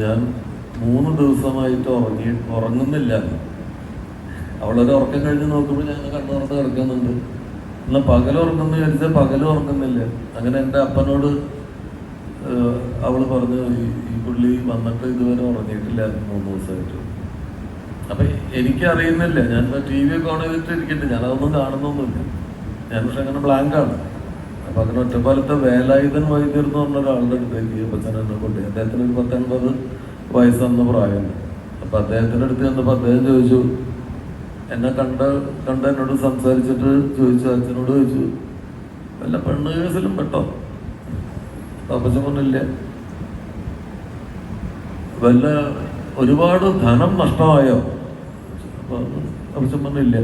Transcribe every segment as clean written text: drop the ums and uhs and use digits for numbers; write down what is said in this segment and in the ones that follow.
ഞാൻ 3 ദിവസമായിട്ട് ഉറങ്ങുന്നില്ല. അവളൊരു ഉറക്കം കഴിഞ്ഞ് നോക്കുമ്പോൾ ഞാൻ കണ്ണു തുറന്ന് കിടക്കുന്നുണ്ട്. എന്നാൽ പകലുറങ്ങുന്ന വിചാരിച്ചാൽ പകലും ഉറങ്ങുന്നില്ല. അങ്ങനെ എൻ്റെ അപ്പനോട് അവൾ പറഞ്ഞു, ഈ പുള്ളി വന്നിട്ട് ഇതുവരെ ഉറങ്ങിയിട്ടില്ല 3 ദിവസമായിട്ട്. അപ്പം എനിക്കറിയുന്നില്ല, ഞാൻ TV ഒക്കെ ഓൺ ചെയ്തിട്ട് ഇരിക്കട്ടെ, ഞാനതൊന്നും കാണുന്നൊന്നുമില്ല. ഞാൻ പക്ഷെ അങ്ങനെ ബ്ലാങ്കാണ്. അപ്പം അങ്ങനെ ഒറ്റപ്പാലത്തെ വേലായുധൻ വൈദ്യർ എന്ന് പറഞ്ഞ ഒരാളുടെ അടുത്തേക്ക് അപ്പച്ചൻ എന്നെ കൊണ്ടുപോയി. അദ്ദേഹത്തിന് ഒരു 19 വയസ്സെന്ന പ്രായമുണ്ട്. അപ്പം അദ്ദേഹത്തിൻ്റെ അടുത്ത് ചെന്നപ്പോൾ അദ്ദേഹം ചോദിച്ചു, എന്നെ കണ്ട് എന്നോട് സംസാരിച്ചിട്ട് ചോദിച്ചു, അച്ഛനോട് ചോദിച്ചു, വല്ല പെണ്ണ് കേസിലും പെട്ടോ? അപ്പച്ചൻ പറഞ്ഞില്ല. വല്ല ഒരുപാട് ധനം നഷ്ടമായോ? അപ്പച്ചൻ പറഞ്ഞില്ല.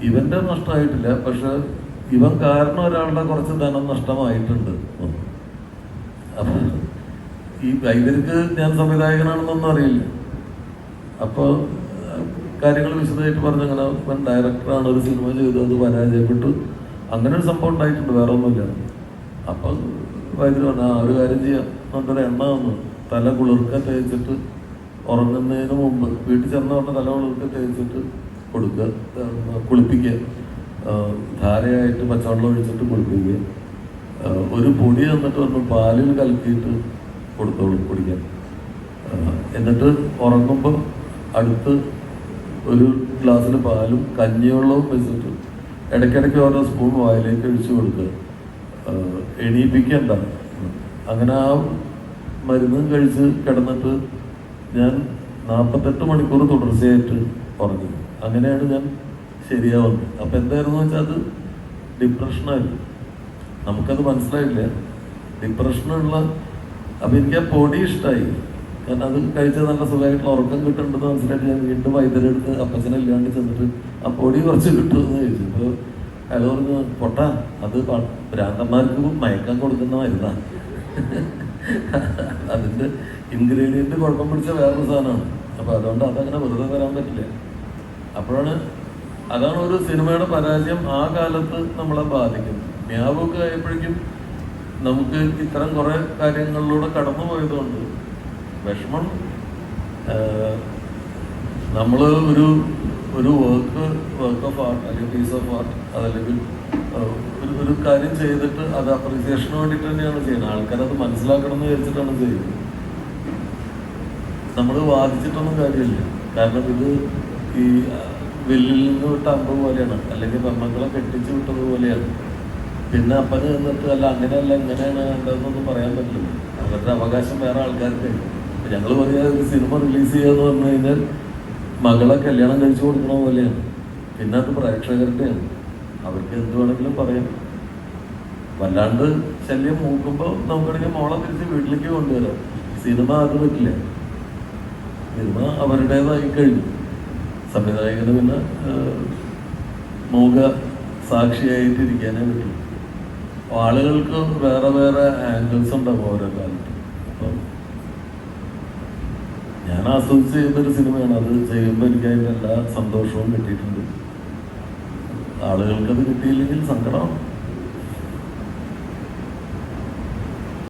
ഇവന്റെ നഷ്ടമായിട്ടില്ല, പക്ഷെ ഇവൻ കാരണം ഒരാളുടെ കുറച്ച് ധനം നഷ്ടമായിട്ടുണ്ട്. അപ്പൊ ഈ വൈദ്യർക്ക് ഞാൻ സംവിധായകനാണെന്നൊന്നും അറിയില്ല. അപ്പോൾ കാര്യങ്ങൾ വിശദമായിട്ട് പറഞ്ഞു. അങ്ങനെ ഇവൻ ഡയറക്ടറാണ്, ഒരു സിനിമ ചെയ്തു, അത് പരാജയപ്പെട്ടു, അങ്ങനെ ഒരു സംഭവം ഉണ്ടായിട്ടുണ്ട്, വേറെ ഒന്നുമില്ല. അപ്പം വൈദ്യുതി പറഞ്ഞു, ഒരു കാര്യം ചെയ്യാം, നമുക്കൊരു എണ്ണ വന്നു തല കുളിർക്ക തേച്ചിട്ട് ഉറങ്ങുന്നതിന് മുമ്പ് വീട്ടിൽ ചെന്ന പറഞ്ഞ തല കുളിർക്ക തേച്ചിട്ട് കൊടുക്കുക, കുളിപ്പിക്കുക, ധാരയായിട്ട് പച്ചവെള്ളം ഒഴിച്ചിട്ട് കുളിപ്പിക്കുക. ഒരു പൊടി തന്നിട്ട് പറഞ്ഞു പാലിൽ കലക്കിയിട്ട് കൊടുത്തോളൂ കുടിക്കാൻ. എന്നിട്ട് ഉറങ്ങുമ്പോൾ അടുത്ത് ഒരു ഗ്ലാസ്സിൽ പാലും കഞ്ഞിവെള്ളവും വെച്ചിട്ട് ഇടയ്ക്കിടയ്ക്ക് ഓരോ സ്പൂൺ വായിലേക്ക് ഒഴിച്ചു കൊടുക്കുക, എണീപ്പിക്കണ്ട. അങ്ങനെ ആ മരുന്നും കഴിച്ച് കിടന്നിട്ട് ഞാൻ 48 മണിക്കൂർ തുടർച്ചയായിട്ട് ഉറങ്ങി. അങ്ങനെയാണ് ഞാൻ ശരിയാവുന്നത്. അപ്പം എന്തായിരുന്നു വെച്ചാൽ അത് ഡിപ്രഷനായിരുന്നു. നമുക്കത് മനസ്സിലായില്ല ഡിപ്രഷനുള്ള. അപ്പം എനിക്ക് ആ പൊടി ഇഷ്ടമായി, കാരണം അത് കഴിച്ചാൽ നല്ല സുഖമായിട്ടുള്ള ഉറക്കം കിട്ടുന്നുണ്ടെന്ന് മനസ്സിലായിട്ട് ഞാൻ വീണ്ടും വൈദ്യുതെടുത്ത് അപ്പച്ചനില്ലാണ്ട് ചെന്നിട്ട് ആ പൊടി കുറച്ച് കിട്ടുമെന്ന് ചോദിച്ചു. അപ്പോൾ അയാൾ പറഞ്ഞു, പൊട്ടാ, അത് ഭ്രാന്തന്മാർക്ക് മയക്കം കൊടുക്കുന്ന മരുന്നാണ്, അതിൻ്റെ ഇൻഗ്രീഡിയൻറ്റ് കുഴപ്പം പിടിച്ച വേറൊരു സാധനമാണ്. അപ്പോൾ അതുകൊണ്ട് അതങ്ങനെ വെറുതെ വരാൻ പറ്റില്ല. അതാണ് ഒരു സിനിമയുടെ പരാജയം ആ കാലത്ത് നമ്മളെ ബാധിക്കുന്നത്. മ്യാവൊക്കെ ആയപ്പോഴേക്കും നമുക്ക് ഇത്തരം കുറേ കാര്യങ്ങളിലൂടെ കടന്നു പോയതുകൊണ്ട് വിഷമം. നമ്മൾ ഒരു വർക്ക് ഓഫ് ആർട്ട് അല്ലെങ്കിൽ പീസ് ഓഫ് ആർട്ട്, അതല്ലെങ്കിൽ ഒരു കാര്യം ചെയ്തിട്ട് അത് അപ്രീസിയേഷന് വേണ്ടിയിട്ട് തന്നെയാണ് ചെയ്യുന്നത്. ആൾക്കാരത് മനസ്സിലാക്കണം എന്ന് വിചാരിച്ചിട്ടാണ് ചെയ്യുന്നത്. നമ്മൾ വാദിച്ചിട്ടൊന്നും കാര്യമില്ല. കാരണം ഇത് ഈ വെല്ലിൽ നിന്ന് വിട്ട അമ്പ് പോലെയാണ്, അല്ലെങ്കിൽ പെമ്മക്കളെ കെട്ടിച്ച് വിട്ടതുപോലെയാണ്. പിന്നെ അപ്പന് എന്നിട്ട് അല്ല അങ്ങനെയല്ല ഇങ്ങനെയാണ് വേണ്ടതെന്നൊന്നും പറയാൻ പറ്റില്ല. അവരുടെ അവകാശം വേറെ ആൾക്കാർക്ക്. ഞങ്ങൾ പറയാ ഒരു സിനിമ റിലീസ് ചെയ്യാന്ന് പറഞ്ഞു കഴിഞ്ഞാൽ മകളെ കല്യാണം കഴിച്ചു കൊടുക്കണ പോലെയാണ്. പിന്നെ അത് പ്രേക്ഷകരുടെയാണ്, അവർക്ക് എന്ത് വേണമെങ്കിലും പറയാം. വല്ലാണ്ട് ശല്യം മൂക്കുമ്പോൾ നമുക്കാണെങ്കിൽ മോളെ തിരിച്ച് വീട്ടിലേക്ക് കൊണ്ടുവരാം. സിനിമ അത് പറ്റില്ല. സിനിമ അവരുടേതായി കഴിഞ്ഞു. സംവിധായകന് പിന്നെ മൂക സാക്ഷിയായിട്ടിരിക്കാനേ പറ്റും. ആളുകൾക്ക് വേറെ വേറെ ആംഗിൾസ് ഉണ്ടാവും ഓരോ കാലത്ത്. അപ്പം ഞാൻ ആസ്വദിച്ച് ചെയ്യുന്നൊരു സിനിമയാണ്. അത് ചെയ്യുമ്പോൾ എനിക്ക് അതിൻ്റെ എല്ലാ സന്തോഷവും കിട്ടിയിട്ടുണ്ട്. ആളുകൾക്കത് കിട്ടിയില്ലെങ്കിൽ സങ്കടമാണ്.